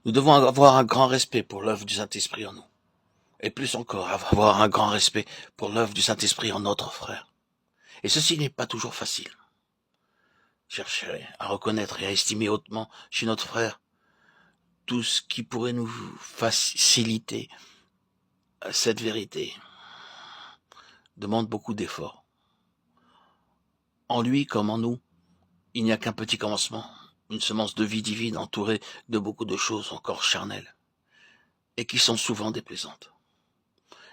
Nous devons avoir un grand respect pour l'œuvre du Saint-Esprit en nous. Et plus encore, avoir un grand respect pour l'œuvre du Saint-Esprit en notre frère. Et ceci n'est pas toujours facile. Chercher à reconnaître et à estimer hautement chez notre frère tout ce qui pourrait nous faciliter cette vérité demande beaucoup d'efforts. En lui comme en nous, il n'y a qu'un petit commencement, une semence de vie divine entourée de beaucoup de choses encore charnelles et qui sont souvent déplaisantes.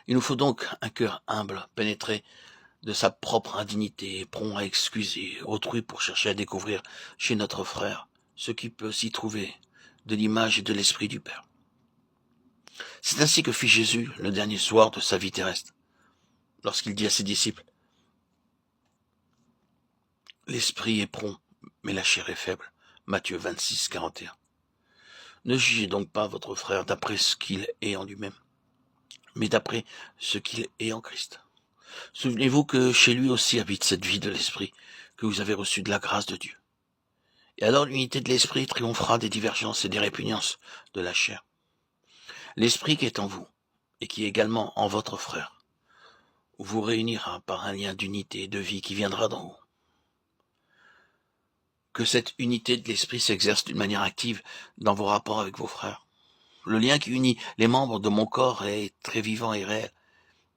Il nous faut donc un cœur humble, pénétré de sa propre indignité, prompt à excuser autrui pour chercher à découvrir chez notre frère ce qui peut s'y trouver de l'image et de l'esprit du Père. C'est ainsi que fit Jésus le dernier soir de sa vie terrestre, lorsqu'il dit à ses disciples: « L'esprit est prompt, mais la chair est faible. » Matthieu 26, 41. Ne jugez donc pas votre frère d'après ce qu'il est en lui-même, mais d'après ce qu'il est en Christ. Souvenez-vous que chez lui aussi habite cette vie de l'esprit que vous avez reçue de la grâce de Dieu. Et alors l'unité de l'esprit triomphera des divergences et des répugnances de la chair. L'esprit qui est en vous, et qui est également en votre frère, vous réunira par un lien d'unité et de vie qui viendra d'en haut. Que cette unité de l'esprit s'exerce d'une manière active dans vos rapports avec vos frères. Le lien qui unit les membres de mon corps est très vivant et réel,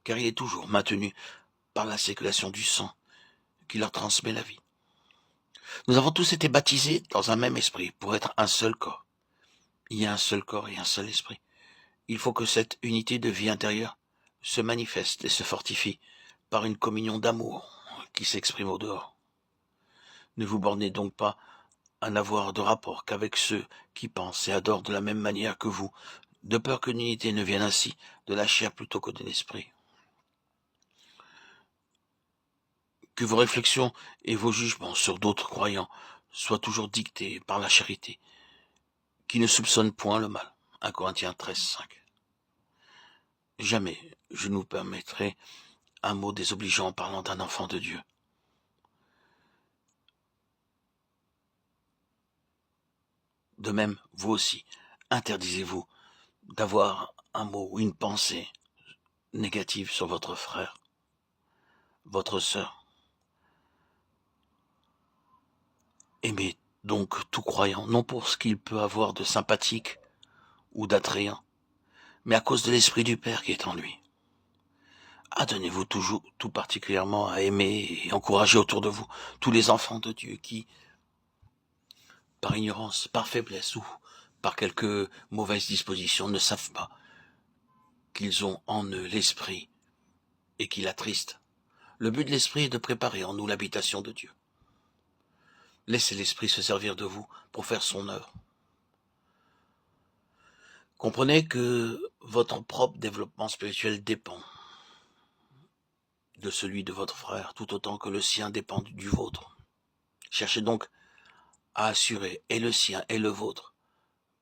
car il est toujours maintenu par la circulation du sang qui leur transmet la vie. Nous avons tous été baptisés dans un même esprit pour être un seul corps. Il y a un seul corps et un seul esprit. Il faut que cette unité de vie intérieure se manifeste et se fortifie par une communion d'amour qui s'exprime au dehors. Ne vous bornez donc pas à n'avoir de rapport qu'avec ceux qui pensent et adorent de la même manière que vous, de peur que l'unité ne vienne ainsi de la chair plutôt que de l'esprit. Que vos réflexions et vos jugements sur d'autres croyants soient toujours dictés par la charité, qui ne soupçonne point le mal. 1 Corinthiens 13, 5. Jamais je ne vous permettrai un mot désobligeant en parlant d'un enfant de Dieu. De même, vous aussi, interdisez-vous d'avoir un mot ou une pensée négative sur votre frère, votre sœur. Aimez donc tout croyant, non pour ce qu'il peut avoir de sympathique ou d'attrayant, mais à cause de l'Esprit du Père qui est en lui. Adonnez-vous toujours, tout particulièrement, à aimer et encourager autour de vous tous les enfants de Dieu qui, par ignorance, par faiblesse ou par quelque mauvaise disposition, ne savent pas qu'ils ont en eux l'Esprit et qui l'attristent. Le but de l'Esprit est de préparer en nous l'habitation de Dieu. Laissez l'Esprit se servir de vous pour faire son œuvre. Comprenez que votre propre développement spirituel dépend de celui de votre frère, tout autant que le sien dépend du vôtre. Cherchez donc à assurer et le sien et le vôtre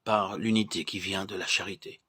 par l'unité qui vient de la charité.